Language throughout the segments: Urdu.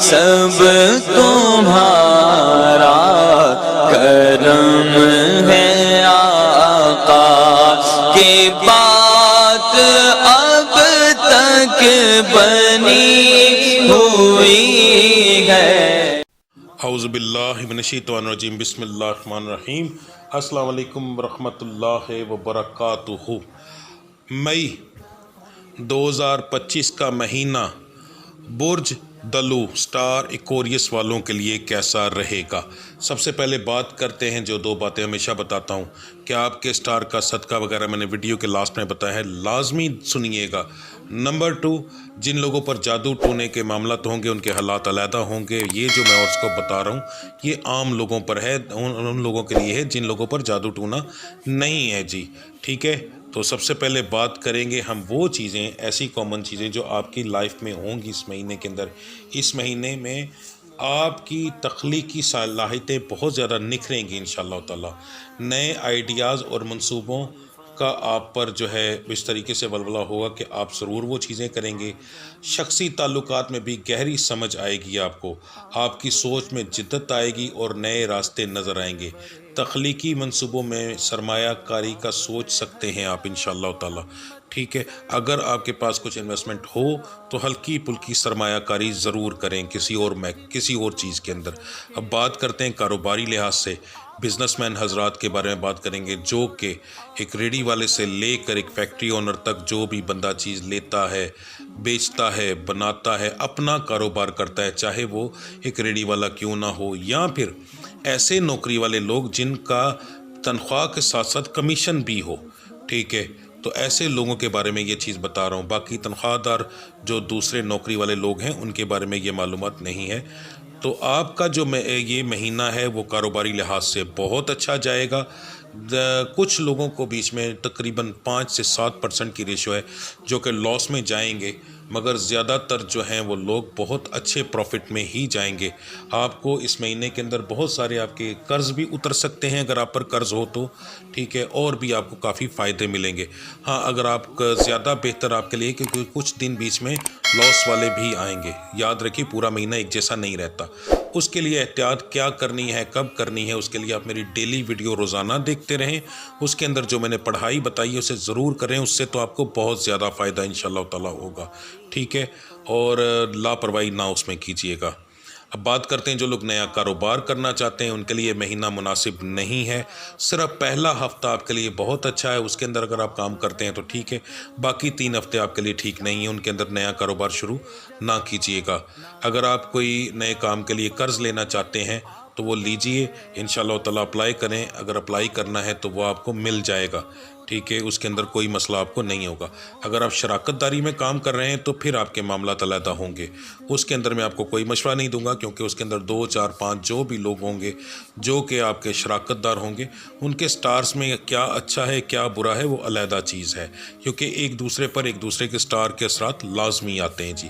سب تمہارا کرم ہے آقا کی بات اب تک بنی ہوئی ہے۔ اعوذ باللہ من الشیطان الرجیم، بسم اللہ الرحمن الرحیم۔ السلام علیکم ورحمۃ اللہ وبرکاتہ۔ مئی 2025 کا مہینہ برج دلو سٹار ایکوریس والوں کے لیے کیسا رہے گا؟ سب سے پہلے بات کرتے ہیں، جو دو باتیں ہمیشہ بتاتا ہوں کہ آپ کے سٹار کا صدقہ وغیرہ میں نے ویڈیو کے لاسٹ میں بتایا ہے، لازمی سنیے گا۔ نمبر 2، جن لوگوں پر جادو ٹونے کے معاملات ہوں گے ان کے حالات علیحدہ ہوں گے۔ یہ جو میں اس کو بتا رہا ہوں یہ عام لوگوں پر ہے، ان لوگوں کے لیے ہے جن لوگوں پر جادو ٹونا نہیں ہے جی، ٹھیک ہے۔ تو سب سے پہلے بات کریں گے ہم وہ چیزیں، ایسی کامن چیزیں جو آپ کی لائف میں ہوں گی اس مہینے کے اندر۔ اس مہینے میں آپ کی تخلیقی صلاحیتیں بہت زیادہ نکھریں گی انشاءاللہ تعالی۔ نئے آئیڈیاز اور منصوبوں کا آپ پر جو ہے اس طریقے سے ولولہ ہوگا کہ آپ ضرور وہ چیزیں کریں گے۔ شخصی تعلقات میں بھی گہری سمجھ آئے گی آپ کو، آپ کی سوچ میں جدت آئے گی اور نئے راستے نظر آئیں گے۔ تخلیقی منصوبوں میں سرمایہ کاری کا سوچ سکتے ہیں آپ انشاءاللہ تعالی، ٹھیک ہے۔ اگر آپ کے پاس کچھ انویسٹمنٹ ہو تو ہلکی پھلکی سرمایہ کاری ضرور کریں کسی اور چیز کے اندر۔ اب بات کرتے ہیں کاروباری لحاظ سے، بزنس مین حضرات کے بارے میں بات کریں گے، جو کہ ایک ریڈی والے سے لے کر ایک فیکٹری اونر تک جو بھی بندہ چیز لیتا ہے، بیچتا ہے، بناتا ہے، اپنا کاروبار کرتا ہے، چاہے وہ ایک ریڈی والا کیوں نہ ہو، یا پھر ایسے نوکری والے لوگ جن کا تنخواہ کے ساتھ ساتھ کمیشن بھی ہو، ٹھیک ہے۔ تو ایسے لوگوں کے بارے میں یہ چیز بتا رہا ہوں۔ باقی تنخواہ دار جو دوسرے نوکری والے لوگ ہیں ان کے بارے میں یہ معلومات نہیں ہے۔ تو آپ کا جو یہ مہینہ ہے وہ کاروباری لحاظ سے بہت اچھا جائے گا۔ کچھ لوگوں کو بیچ میں تقریباً 5 سے 7% کی ریشو ہے جو کہ لاس میں جائیں گے، مگر زیادہ تر جو ہیں وہ لوگ بہت اچھے پروفٹ میں ہی جائیں گے۔ آپ کو اس مہینے کے اندر بہت سارے آپ کے قرض بھی اتر سکتے ہیں اگر آپ پر قرض ہو تو، ٹھیک ہے، اور بھی آپ کو کافی فائدے ملیں گے۔ ہاں، اگر آپ زیادہ بہتر آپ کے لیے کیونکہ کچھ دن بیچ میں لاس والے بھی آئیں گے۔ یاد رکھیے پورا مہینہ ایک جیسا نہیں رہتا۔ اس کے لیے احتیاط کیا کرنی ہے، کب کرنی ہے، اس کے لیے آپ میری ڈیلی ویڈیو روزانہ دیکھتے رہیں۔ اس کے اندر جو میں نے پڑھائی بتائی ہے اسے ضرور کریں، اس سے تو آپ کو بہت زیادہ فائدہ انشاءاللہ تعالی ہوگا، ٹھیک ہے۔ اور لاپرواہی نہ اس میں کیجیے گا۔ اب بات کرتے ہیں جو لوگ نیا کاروبار کرنا چاہتے ہیں ان کے لیے مہینہ مناسب نہیں ہے۔ صرف پہلا ہفتہ آپ کے لیے بہت اچھا ہے، اس کے اندر اگر آپ کام کرتے ہیں تو ٹھیک ہے، باقی 3 ہفتے آپ کے لیے ٹھیک نہیں ہیں، ان کے اندر نیا کاروبار شروع نہ کیجیے گا۔ اگر آپ کوئی نئے کام کے لیے قرض لینا چاہتے ہیں تو وہ لیجئے، انشاءاللہ تعالیٰ اپلائی کریں۔ اگر اپلائی کرنا ہے تو وہ آپ کو مل جائے گا، ٹھیک ہے، اس کے اندر کوئی مسئلہ آپ کو نہیں ہوگا۔ اگر آپ شراکت داری میں کام کر رہے ہیں تو پھر آپ کے معاملات علیحدہ ہوں گے، اس کے اندر میں آپ کو کوئی مشورہ نہیں دوں گا، کیونکہ اس کے اندر 2 4 5 جو بھی لوگ ہوں گے جو کہ آپ کے شراکت دار ہوں گے، ان کے سٹارز میں کیا اچھا ہے کیا برا ہے وہ علیحدہ چیز ہے، کیونکہ ایک دوسرے پر ایک دوسرے کے سٹار کے اثرات لازمی آتے ہیں جی۔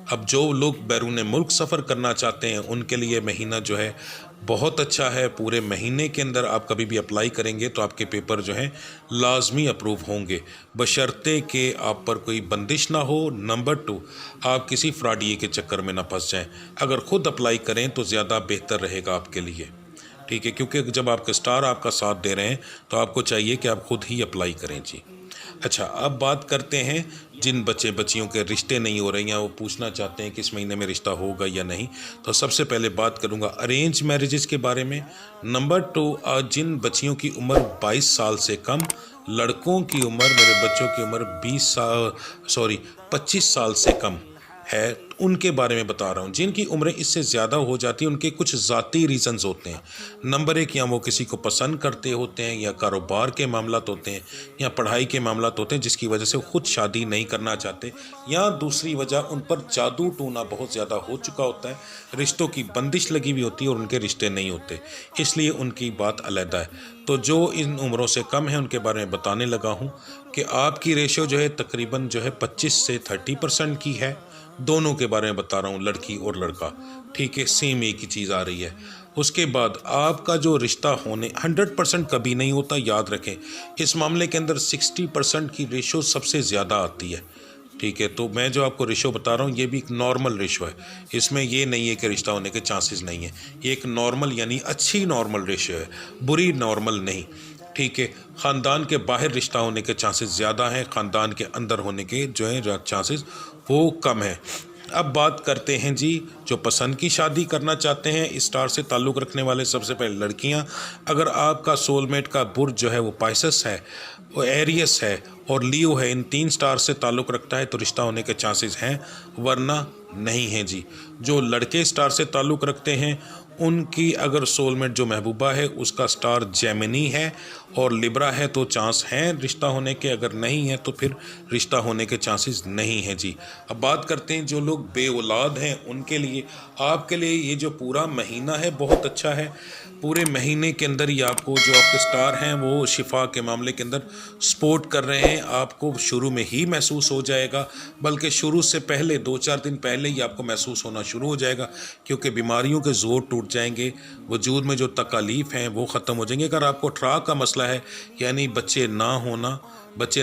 اب جو لوگ بیرون ملک سفر کرنا چاہتے ہیں ان کے لیے مہینہ جو ہے بہت اچھا ہے۔ پورے مہینے کے اندر آپ کبھی بھی اپلائی کریں گے تو آپ کے پیپر جو ہیں لازمی اپروو ہوں گے، بشرطے کہ آپ پر کوئی بندش نہ ہو۔ نمبر 2، آپ کسی فراڈیے کے چکر میں نہ پھنس جائیں۔ اگر خود اپلائی کریں تو زیادہ بہتر رہے گا آپ کے لیے، ٹھیک ہے، کیونکہ جب آپ کے سٹار آپ کا ساتھ دے رہے ہیں تو آپ کو چاہیے کہ آپ خود ہی اپلائی کریں جی۔ اچھا، اب بات کرتے ہیں جن بچیوں کے رشتے نہیں ہو رہے ہیں، وہ پوچھنا چاہتے ہیں کہ اس مہینے میں رشتہ ہوگا یا نہیں، تو سب سے پہلے بات کروں گا ارینج میرجز کے بارے میں۔ نمبر 2، جن بچیوں کی عمر 22 سال سے کم، لڑکوں کی عمر، میرے بچوں کی عمر 25 سال سے کم ہے، ان کے بارے میں بتا رہا ہوں۔ جن کی عمریں اس سے زیادہ ہو جاتی ہیں ان کے کچھ ذاتی ریزنز ہوتے ہیں۔ نمبر 1، یا وہ کسی کو پسند کرتے ہوتے ہیں، یا کاروبار کے معاملات ہوتے ہیں، یا پڑھائی کے معاملات ہوتے ہیں جس کی وجہ سے خود شادی نہیں کرنا چاہتے، یا دوسری وجہ ان پر جادو ٹونا بہت زیادہ ہو چکا ہوتا ہے، رشتوں کی بندش لگی ہوئی ہوتی ہے اور ان کے رشتے نہیں ہوتے، اس لیے ان کی بات علیحدہ ہے۔ تو جو ان عمروں سے کم ہیں ان کے بارے میں بتانے لگا ہوں کہ آپ کی ریشو جو ہے تقریباً جو ہے 25 سے 30% کی ہے۔ دونوں کے بارے میں بتا رہا ہوں، لڑکی اور لڑکا، ٹھیک ہے، سیم ایک ہی چیز آ رہی ہے۔ اس کے بعد آپ کا جو رشتہ ہونے 100% کبھی نہیں ہوتا، یاد رکھیں۔ اس معاملے کے اندر 60% کی ریشو سب سے زیادہ آتی ہے، ٹھیک ہے، تو میں جو آپ کو ریشو بتا رہا ہوں یہ بھی ایک نارمل ریشو ہے، اس میں یہ نہیں ہے کہ رشتہ ہونے کے چانسز نہیں ہیں، یہ ایک نارمل یعنی اچھی نارمل ریشو ہے، بری نارمل نہیں، ٹھیک ہے۔ خاندان کے باہر رشتہ ہونے کے چانسز زیادہ ہیں، خاندان کے اندر ہونے کے جو ہیں چانسز وہ کم ہیں۔ اب بات کرتے ہیں جی جو پسند کی شادی کرنا چاہتے ہیں اس سٹار سے تعلق رکھنے والے، سب سے پہلے لڑکیاں، اگر آپ کا سول میٹ کا برج جو ہے وہ پائسس ہے، وہ ایریس ہے اور لیو ہے، ان 3 سٹار سے تعلق رکھتا ہے تو رشتہ ہونے کے چانسز ہیں، ورنہ نہیں ہیں جی۔ جو لڑکے سٹار سے تعلق رکھتے ہیں ان کی اگر سول میٹ جو محبوبہ ہے اس کا سٹار جیمنی ہے اور لبرا ہے تو چانس ہیں رشتہ ہونے کے، اگر نہیں ہے تو پھر رشتہ ہونے کے چانسز نہیں ہیں جی۔ اب بات کرتے ہیں جو لوگ بے اولاد ہیں ان کے لیے، آپ کے لیے یہ جو پورا مہینہ ہے بہت اچھا ہے۔ پورے مہینے کے اندر ہی آپ کو جو آپ کے سٹار ہیں وہ شفا کے معاملے کے اندر سپورٹ کر رہے ہیں، آپ کو شروع میں ہی محسوس ہو جائے گا، بلکہ شروع سے پہلے 2-4 دن پہلے ہی آپ کو محسوس ہونا شروع ہو جائے گا، کیونکہ بیماریوں کے زور ٹوٹ جائیں گے، وجود میں جو تکالیف ہیں وہ ختم ہو جائیں گے۔ اگر آپ کو ٹراک کا مسئلہ ہے یعنی بچے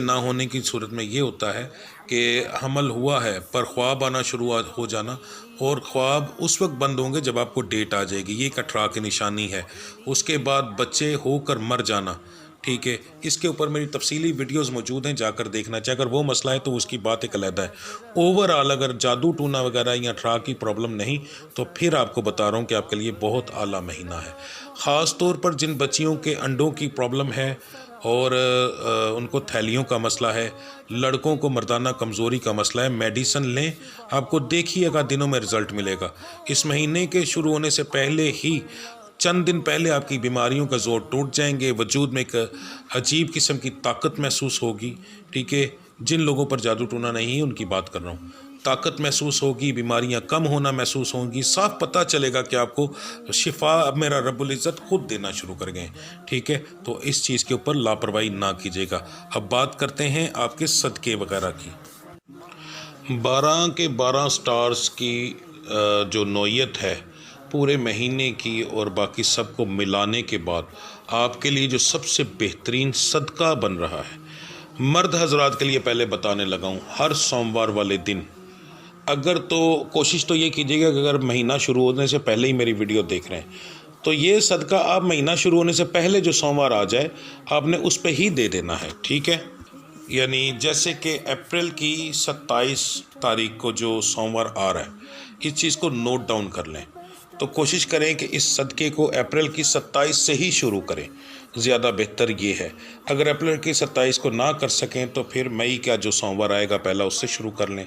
نہ ہونے کی صورت میں یہ ہوتا ہے کہ حمل ہوا ہے پر خواب آنا شروع ہو جانا، اور خواب اس وقت بند ہوں گے جب آپ کو ڈیٹ آ جائے گی، یہ کٹرا کی نشانی ہے۔ اس کے بعد بچے ہو کر مر جانا، ٹھیک ہے، اس کے اوپر میری تفصیلی ویڈیوز موجود ہیں، جا کر دیکھنا چاہے۔ اگر وہ مسئلہ ہے تو اس کی بات ایک علیحدہ ہے۔ اوورآل اگر جادو ٹونا وغیرہ یا ٹھرا کی پرابلم نہیں تو پھر آپ کو بتا رہا ہوں کہ آپ کے لیے بہت اعلیٰ مہینہ ہے۔ خاص طور پر جن بچیوں کے انڈوں کی پرابلم ہے اور ان کو تھیلیوں کا مسئلہ ہے، لڑکوں کو مردانہ کمزوری کا مسئلہ ہے، میڈیسن لیں، آپ کو دیکھیے گا دنوں میں رزلٹ ملے گا۔ اس مہینے کے شروع ہونے سے پہلے ہی چند دن پہلے آپ کی بیماریوں کا زور ٹوٹ جائیں گے، وجود میں ایک عجیب قسم کی طاقت محسوس ہوگی، ٹھیک ہے۔ جن لوگوں پر جادو ٹونا نہیں ہے ان کی بات کر رہا ہوں، طاقت محسوس ہوگی، بیماریاں کم ہونا محسوس ہوں گی، صاف پتہ چلے گا کہ آپ کو شفا اب میرا رب العزت خود دینا شروع کر گئے، ٹھیک ہے۔ تو اس چیز کے اوپر لاپرواہی نہ کیجیے گا۔ اب بات کرتے ہیں آپ کے صدقے وغیرہ کی۔ 12 کے 12 سٹارز کی جو نوعیت ہے پورے مہینے کی اور باقی سب کو ملانے کے بعد آپ کے لیے جو سب سے بہترین صدقہ بن رہا ہے، مرد حضرات کے لیے پہلے بتانے لگا ہوں، ہر سوموار والے دن اگر تو کوشش تو یہ کیجیے گا کہ اگر مہینہ شروع ہونے سے پہلے ہی میری ویڈیو دیکھ رہے ہیں تو یہ صدقہ آپ مہینہ شروع ہونے سے پہلے جو سوموار آ جائے آپ نے اس پہ ہی دے دینا ہے، ٹھیک ہے۔ یعنی جیسے کہ اپریل کی 27 تاریخ کو جو سوموار آ رہا ہے، اس چیز کو نوٹ ڈاؤن کر لیں، تو کوشش کریں کہ اس صدقے کو اپریل کی 27 سے ہی شروع کریں، زیادہ بہتر یہ ہے۔ اگر اپریل کی 27 کو نہ کر سکیں تو پھر مئی کا جو سوموار آئے گا پہلا اس سے شروع کر لیں،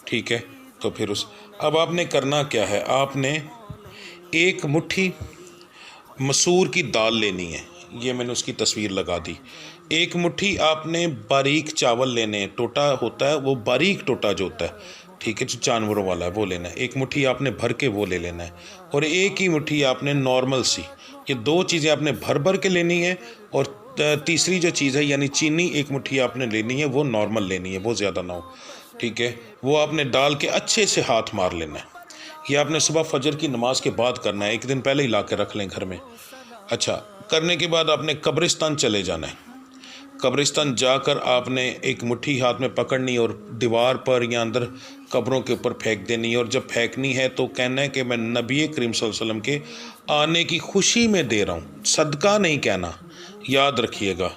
ٹھیک ہے۔ تو پھر اب آپ نے کرنا کیا ہے، آپ نے 1 مٹھی مسور کی دال لینی ہے، یہ میں نے اس کی تصویر لگا دی۔ 1 مٹھی آپ نے باریک چاول لینے ہیں، ٹوٹا ہوتا ہے وہ باریک ٹوٹا جو ہوتا ہے، ٹھیک ہے، جو جانوروں والا ہے وہ لینا ہے۔ 1 مٹھی آپ نے بھر کے وہ لے لینا ہے، اور 1 ہی مٹھی آپ نے نارمل سی، یہ 2 چیزیں آپ نے بھر کے لینی ہے، اور تیسری جو چیز ہے یعنی چینی 1 مٹھی آپ نے لینی ہے، وہ نارمل لینی ہے، وہ زیادہ نہ ہو، ٹھیک ہے۔ وہ آپ نے ڈال کے اچھے سے ہاتھ مار لینا ہے۔ یہ آپ نے صبح فجر کی نماز کے بعد کرنا ہے، 1 دن پہلے ہی لا کے رکھ لیں گھر میں۔ اچھا، کرنے کے بعد آپ نے قبرستان چلے جانا ہے۔ قبرستان جا کر آپ نے 1 مٹھی ہاتھ میں پکڑنی اور دیوار پر یا اندر قبروں کے اوپر پھینک دینی ہے، اور جب پھینکنی ہے تو کہنا ہے کہ میں نبی کریم صلی اللہ علیہ وسلم کے آنے کی خوشی میں دے رہا ہوں، صدقہ نہیں کہنا، یاد رکھیے گا،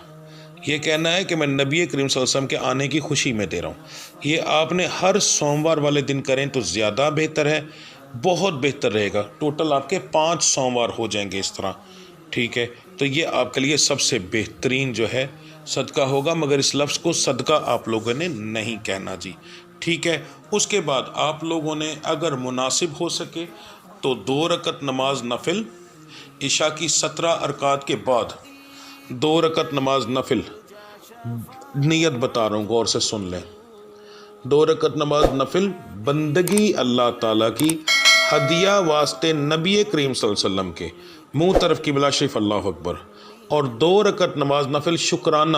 یہ کہنا ہے کہ میں نبی کریم صلی اللہ علیہ وسلم کے آنے کی خوشی میں دے رہا ہوں۔ یہ آپ نے ہر سوموار والے دن کریں تو زیادہ بہتر ہے، بہت بہتر رہے گا۔ ٹوٹل آپ کے 5 سوموار ہو جائیں گے اس طرح، ٹھیک ہے۔ تو یہ آپ کے لیے سب سے بہترین جو ہے صدقہ ہوگا، مگر اس لفظ کو صدقہ آپ لوگوں نے نہیں کہنا جی، ٹھیک ہے۔ اس کے بعد آپ لوگوں نے اگر مناسب ہو سکے تو 2 رکعت نماز نفل، عشاء کی 17 رکعات کے بعد 2 رکعت نماز نفل، نیت بتا رہا ہوں غور سے سن لیں، 2 رکعت نماز نفل بندگی اللہ تعالیٰ کی، ہدیہ واسطے نبی کریم صلی اللہ علیہ وسلم کے، منہ طرف قبلہ شریف، اللہ اکبر، اور 2 رکعت نماز نفل شکرانہ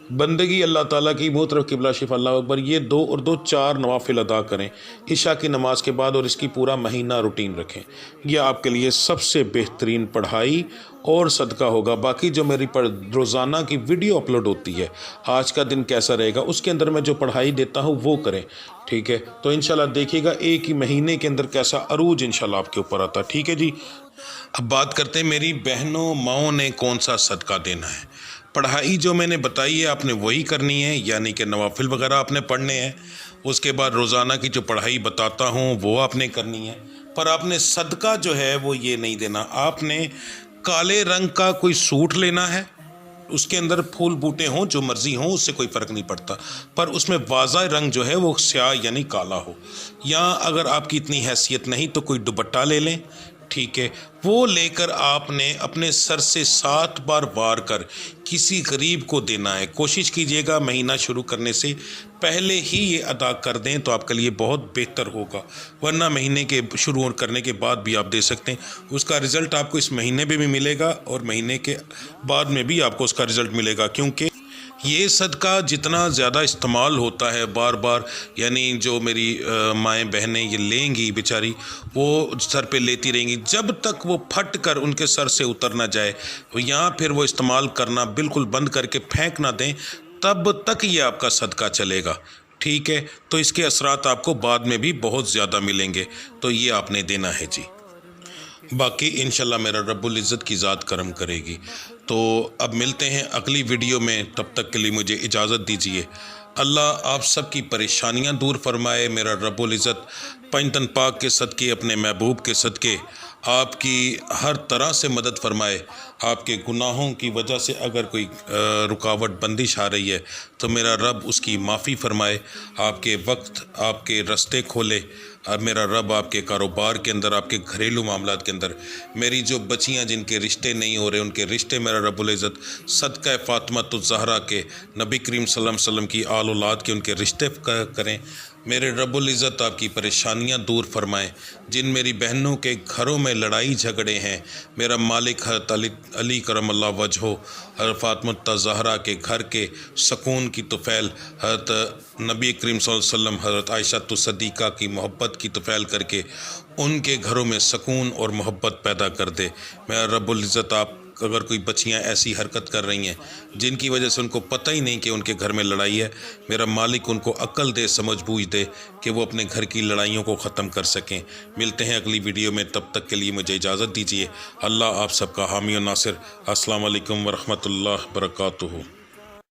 بندگی اللہ تعالیٰ کی منہ طرف قبلہ شریف اللہ اکبر، یہ 2 اور 2 4 نوافل ادا کریں عشاء کی نماز کے بعد، اور اس کی پورا مہینہ روٹین رکھیں، یہ آپ کے لیے سب سے بہترین پڑھائی اور صدقہ ہوگا۔ باقی جو میری روزانہ کی ویڈیو اپلوڈ ہوتی ہے، آج کا دن کیسا رہے گا، اس کے اندر میں جو پڑھائی دیتا ہوں وہ کریں، ٹھیک ہے؟ تو انشاءاللہ دیکھیے گا ایک ہی مہینے کے اندر کیسا عروج انشاءاللہ آپ کے اوپر آتا ہے، ٹھیک ہے جی۔ اب بات کرتے ہیں میری بہنوں ماؤں نے کون سا صدقہ دینا ہے۔ پڑھائی جو میں نے بتائی ہے آپ نے وہی کرنی ہے، یعنی کہ نوافل وغیرہ آپ نے پڑھنے ہیں، اس کے بعد روزانہ کی جو پڑھائی بتاتا ہوں وہ آپ نے کرنی ہے، پر آپ نے صدقہ جو ہے وہ یہ نہیں دینا۔ آپ نے کالے رنگ کا کوئی سوٹ لینا ہے، اس کے اندر پھول بوٹے ہوں جو مرضی ہوں، اس سے کوئی فرق نہیں پڑتا، پر اس میں واضح رنگ جو ہے وہ سیاہ یعنی کالا ہو، یا اگر آپ کی اتنی حیثیت نہیں تو کوئی دوپٹہ لے لیں، ٹھیک ہے؟ وہ لے کر آپ نے اپنے سر سے 7 بار وار کر کسی غریب کو دینا ہے۔ کوشش کیجئے گا مہینہ شروع کرنے سے پہلے ہی یہ ادا کر دیں تو آپ کے لیے بہت بہتر ہوگا، ورنہ مہینے کے شروع کرنے کے بعد بھی آپ دے سکتے ہیں، اس کا رزلٹ آپ کو اس مہینے میں بھی ملے گا اور مہینے کے بعد میں بھی آپ کو اس کا رزلٹ ملے گا، کیونکہ یہ صدقہ جتنا زیادہ استعمال ہوتا ہے بار بار، یعنی جو میری مائیں بہنیں یہ لیں گی بیچاری، وہ سر پہ لیتی رہیں گی جب تک وہ پھٹ کر ان کے سر سے اتر نہ جائے، یا پھر وہ استعمال کرنا بالکل بند کر کے پھینک نہ دیں، تب تک یہ آپ کا صدقہ چلے گا، ٹھیک ہے؟ تو اس کے اثرات آپ کو بعد میں بھی بہت زیادہ ملیں گے، تو یہ آپ نے دینا ہے جی۔ باقی انشاءاللہ میرا رب العزت کی ذات کرم کرے گی۔ تو اب ملتے ہیں اگلی ویڈیو میں، تب تک کے لیے مجھے اجازت دیجیے۔ اللہ آپ سب کی پریشانیاں دور فرمائے، میرا رب العزت پنجتن پاک کے صدقے، اپنے محبوب کے صدقے آپ کی ہر طرح سے مدد فرمائے۔ آپ کے گناہوں کی وجہ سے اگر کوئی رکاوٹ بندش آ رہی ہے تو میرا رب اس کی معافی فرمائے، آپ کے وقت آپ کے رستے کھولے، اور میرا رب آپ کے کاروبار کے اندر، آپ کے گھریلو معاملات کے اندر، میری جو بچیاں جن کے رشتے نہیں ہو رہے ان کے رشتے میرا رب العزت صدقہ فاطمۃ الزہرا کے، نبی کریم صلی اللہ علیہ وسلم کی آل اولاد کے ان کے رشتے کریں۔ میرے رب العزت آپ کی پریشانیاں دور فرمائیں۔ جن میری بہنوں کے گھروں میں لڑائی جھگڑے ہیں، میرا مالک حضرت علی کرم اللہ وجہہ، حضرت فاطمۃ الزہرا کے گھر کے سکون کی طفیل، حضرت نبی کریم صلی اللہ علیہ وسلم حضرت عائشہ صدیقہ کی محبت کی طفیل کر کے ان کے گھروں میں سکون اور محبت پیدا کر دے۔ میرا رب العزت آپ اگر کوئی بچیاں ایسی حرکت کر رہی ہیں جن کی وجہ سے ان کو پتہ ہی نہیں کہ ان کے گھر میں لڑائی ہے، میرا مالک ان کو عقل دے، سمجھ بوجھ دے کہ وہ اپنے گھر کی لڑائیوں کو ختم کر سکیں۔ ملتے ہیں اگلی ویڈیو میں، تب تک کے لیے مجھے اجازت دیجیے۔ اللہ آپ سب کا حامی و ناصر۔ السلام علیکم ورحمۃ اللہ وبرکاتہ۔